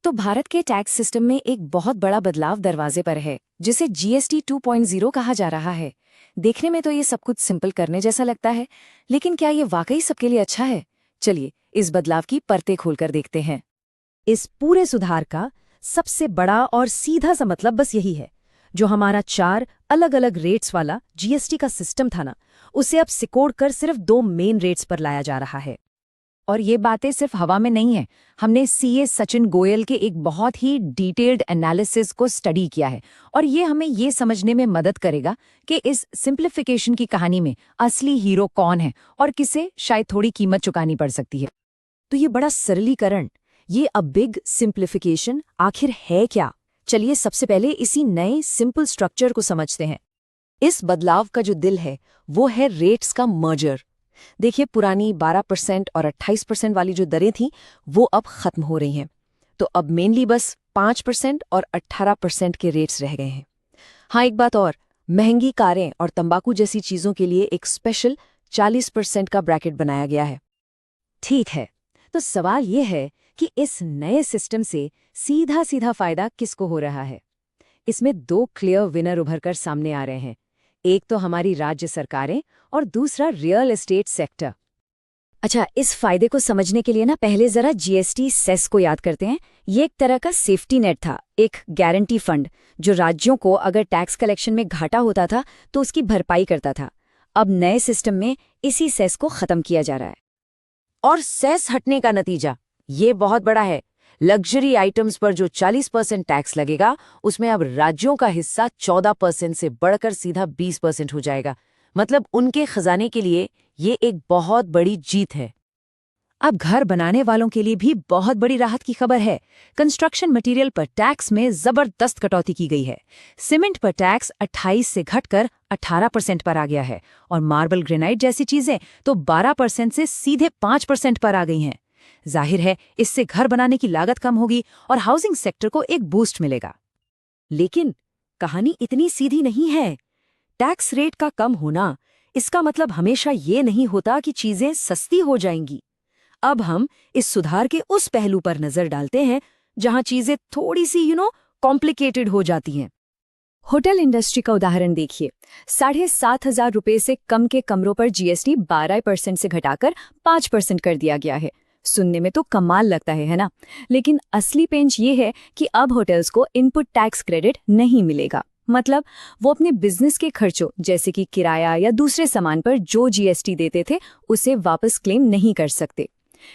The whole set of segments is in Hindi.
तो भारत के टैक्स सिस्टम में एक बहुत बड़ा बदलाव दरवाजे पर है, जिसे जीएसटी 2.0 कहा जा रहा है। देखने में तो ये सब कुछ सिंपल करने जैसा लगता है, लेकिन क्या ये वाकई सबके लिए अच्छा है? चलिए इस बदलाव की परतें खोलकर देखते हैं। इस पूरे सुधार का सबसे बड़ा और सीधा सा मतलब बस यही है, जो हमारा 4 अलग अलग रेट्स वाला जीएसटी का सिस्टम था ना, उसे अब सिकोड़ कर सिर्फ 2 मेन रेट्स पर लाया जा रहा है। और ये बातें सिर्फ हवा में नहीं है। हमने सीए सचिन गोयल के एक बहुत ही डिटेल्ड एनालिसिस को स्टडी किया है, और ये हमें ये समझने में मदद करेगा कि इस सिंप्लीफिकेशन की कहानी में असली हीरो कौन है और किसे शायद थोड़ी कीमत चुकानी पड़ सकती है। तो ये बड़ा सरलीकरण, ये अ बिग सिंप्लीफिकेशन आखिर है क्या? चलिए सबसे पहले इसी नए सिंपल स्ट्रक्चर को समझते हैं। इस बदलाव का जो दिल है वो है रेट्स का मर्जर। देखिए, पुरानी 12% और 28% वाली जो दरें थीं वो अब खत्म हो रही हैं। तो अब मेनली बस 5% और 18% के रेट्स रह गए हैं। हाँ, एक बात और, महंगी कारें और तंबाकू जैसी चीज़ों के लिए एक स्पेशल 40% का ब्रैकेट बनाया गया है। ठीक है, तो सवाल ये है कि इस नए सिस्टम से सीधा सीधा फायदा किसको हो रहा है? इसमें 2 क्लियर विनर उभरकर सामने आ रहे हैं। एक तो हमारी राज्य सरकारें और दूसरा रियल एस्टेट सेक्टर। अच्छा, इस फायदे को समझने के लिए ना पहले जरा जीएसटी सेस को याद करते हैं। ये एक तरह का सेफ्टी नेट था, एक गारंटी फंड, जो राज्यों को अगर टैक्स कलेक्शन में घाटा होता था तो उसकी भरपाई करता था। अब नए सिस्टम में इसी सेस को खत्म किया जा रहा है। और सेस हटने का नतीजा ये बहुत बड़ा है। लग्जरी आइटम्स पर जो 40% टैक्स लगेगा, उसमें अब राज्यों का हिस्सा 14% से बढ़कर सीधा 20% हो जाएगा। मतलब उनके खजाने के लिए ये एक बहुत बड़ी जीत है। अब घर बनाने वालों के लिए भी बहुत बड़ी राहत की खबर है। कंस्ट्रक्शन मटेरियल पर टैक्स में जबरदस्त कटौती की गई है। सीमेंट पर टैक्स 28 से घटकर 18% पर आ गया है, और मार्बल ग्रेनाइट जैसी चीजें तो 12% से सीधे 5% पर आ गई हैं। जाहिर है, इससे घर बनाने की लागत कम होगी और हाउसिंग सेक्टर को एक बूस्ट मिलेगा। लेकिन कहानी इतनी सीधी नहीं है। टैक्स रेट का कम होना, इसका मतलब हमेशा ये नहीं होता कि चीजें सस्ती हो जाएंगी। अब हम इस सुधार के उस पहलू पर नजर डालते हैं जहां चीजें थोड़ी सी कॉम्प्लिकेटेड हो जाती हैं। होटल इंडस्ट्री का उदाहरण देखिए। 7,500 रुपये से कम के कमरों पर जीएसटी 12% से घटाकर 5% कर दिया गया है। सुनने में तो कमाल लगता है ना? लेकिन असली पेंच ये है कि अब होटल्स को इनपुट टैक्स क्रेडिट नहीं मिलेगा। मतलब वो अपने बिजनेस के खर्चों जैसे कि किराया या दूसरे सामान पर जो जीएसटी देते थे उसे वापस क्लेम नहीं कर सकते।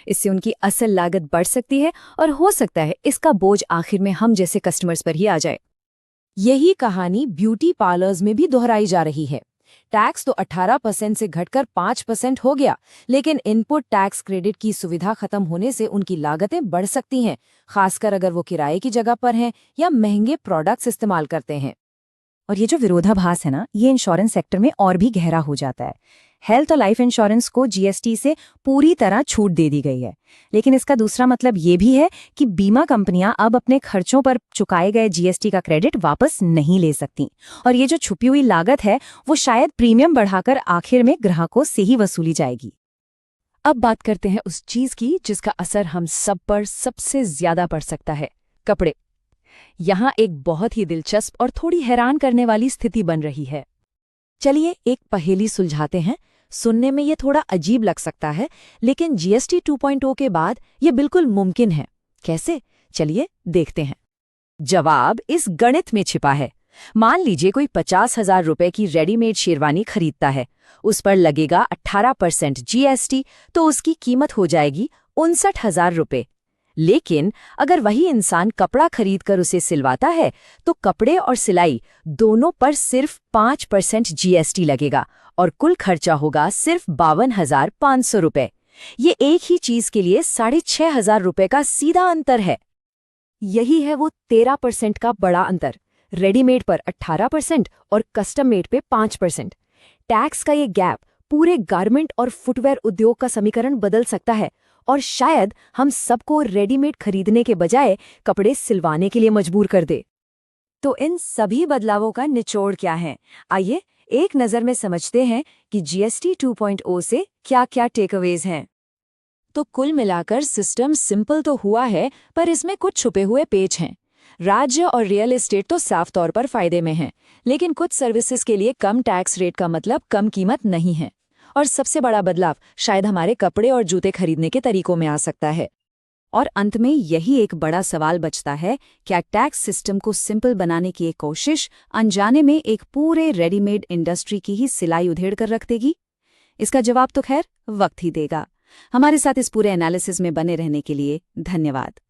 इससे उनकी असल लागत बढ़ सकती है, और हो सकता है इसका बोझ आखिर में हम जैसे कस्टमर्स पर ही आ जाए। यही कहानी ब्यूटी पार्लर्स में भी दोहराई जा रही है। टैक्स तो 18% से घटकर 5% हो गया, लेकिन इनपुट टैक्स क्रेडिट की सुविधा खत्म होने से उनकी लागतें बढ़ सकती हैं, खासकर अगर वो किराए की जगह पर हैं या महंगे प्रोडक्ट्स इस्तेमाल करते हैं। और ये जो विरोधाभास है ना, ये इंश्योरेंस सेक्टर में और भी गहरा हो जाता है। हेल्थ और लाइफ इंश्योरेंस को जीएसटी से पूरी तरह छूट दे दी गई है, लेकिन इसका दूसरा मतलब ये भी है कि बीमा कंपनियां अब अपने खर्चों पर चुकाए गए जीएसटी का क्रेडिट वापस नहीं ले सकती, और ये जो छुपी हुई लागत है वो शायद प्रीमियम बढ़ाकर आखिर में ग्राहकों से ही वसूली जाएगी। अब बात करते हैं उस चीज की जिसका असर हम सब पर सबसे ज्यादा पड़ सकता है, कपड़े। यहाँ एक बहुत ही दिलचस्प और थोड़ी हैरान करने वाली स्थिति बन रही है। चलिए एक पहेली सुलझाते हैं। सुनने में ये थोड़ा अजीब लग सकता है, लेकिन जीएसटी 2.0 के बाद ये बिल्कुल मुमकिन है। कैसे? चलिए देखते हैं। जवाब इस गणित में छिपा है। मान लीजिए कोई 50,000 रुपए की रेडीमेड शेरवानी खरीदता है। उस पर लगेगा 18% जीएसटी, तो उसकी कीमत हो जाएगी 59,000 रुपए। लेकिन अगर वही इंसान कपड़ा खरीदकर उसे सिलवाता है तो कपड़े और सिलाई दोनों पर सिर्फ 5% जीएसटी लगेगा, और कुल खर्चा होगा सिर्फ 52,500 रुपए। ये एक ही चीज के लिए 6,500 रुपए का सीधा अंतर है। यही है वो 13% का बड़ा अंतर। रेडीमेड पर 18% और कस्टम मेड पे 5%। टैक्स का ये गैप पूरे गारमेंट और फुटवेयर उद्योग का समीकरण बदल सकता है, और शायद हम सबको रेडीमेड खरीदने के बजाय कपड़े सिलवाने के लिए मजबूर कर दे। तो इन सभी बदलावों का निचोड़ क्या है? आइए एक नज़र में समझते हैं कि जीएसटी 2.0 से क्या क्या टेकअवेज हैं। तो कुल मिलाकर सिस्टम सिंपल तो हुआ है, पर इसमें कुछ छुपे हुए पेच हैं। राज्य और रियल एस्टेट तो साफ तौर पर फायदे में हैं, लेकिन कुछ सर्विसेज के लिए कम टैक्स रेट का मतलब कम कीमत नहीं है। और सबसे बड़ा बदलाव शायद हमारे कपड़े और जूते खरीदने के तरीकों में आ सकता है। और अंत में यही एक बड़ा सवाल बचता है, क्या टैक्स सिस्टम को सिंपल बनाने की एक कोशिश अनजाने में एक पूरे रेडीमेड इंडस्ट्री की ही सिलाई उधेड़ कर रख देगी? इसका जवाब तो खैर वक्त ही देगा। हमारे साथ इस पूरे एनालिसिस में बने रहने के लिए धन्यवाद।